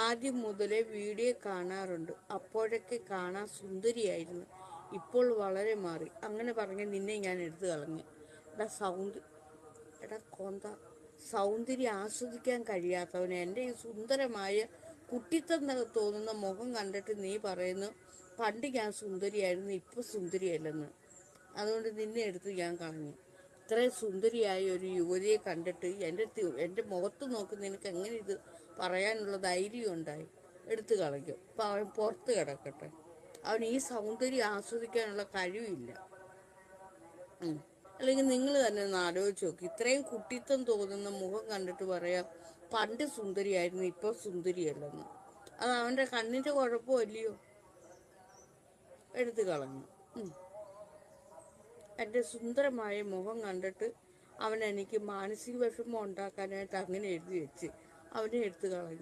ആദ്യം മുതലേ വീഡിയോ കാണാറുണ്ട്. അപ്പോഴൊക്കെ കാണാൻ സുന്ദരിയായിരുന്നു. ഇപ്പോൾ വളരെ മാറി. അങ്ങനെ പറഞ്ഞ് നിന്നെ ഞാൻ എടുത്തു കളഞ്ഞു. എടാ എടാ കൊന്ത, സൗന്ദര്യം ആസ്വദിക്കാൻ കഴിയാത്തവന് എൻ്റെ ഈ സുന്ദരമായ കുട്ടിത്തം തോന്നുന്ന മുഖം കണ്ടിട്ട് നീ പറയുന്നു പണ്ട് ഞാൻ സുന്ദരിയായിരുന്നു, ഇപ്പം സുന്ദരിയല്ലെന്ന്. അതുകൊണ്ട് നിന്നെ എടുത്ത് ഞാൻ കളഞ്ഞു. ഇത്രയും സുന്ദരിയായ ഒരു യുവതിയെ കണ്ടിട്ട് എൻ്റെ മുഖത്ത് നോക്കി നിനക്ക് എങ്ങനെ ഇത് പറയാനുള്ള ധൈര്യം ഉണ്ടായി? എടുത്തു കളഞ്ഞു. അപ്പം അവൻ പുറത്ത് കിടക്കട്ടെ. അവൻ ഈ സൗന്ദര്യം ആസ്വദിക്കാനുള്ള കഴിവില്ല. അല്ലെങ്കിൽ നിങ്ങൾ തന്നെ ഒന്ന് ആലോചിച്ച് നോക്കി. ഇത്രയും കുട്ടിത്തം തോന്നുന്ന മുഖം കണ്ടിട്ട് പറയാം പണ്ട് സുന്ദരിയായിരുന്നു, ഇപ്പോൾ സുന്ദരിയല്ലെന്ന്. അത് അവൻ്റെ കണ്ണിൻ്റെ കുഴപ്പമല്ലയോ? എടുത്തു കളഞ്ഞു. എൻ്റെ സുന്ദരമായ മുഖം കണ്ടിട്ട് അവൻ എനിക്ക് മാനസിക വിഷമം ഉണ്ടാക്കാനായിട്ട് അങ്ങനെ എഴുതി വെച്ച് അവനെ എടുത്തു കളഞ്ഞു.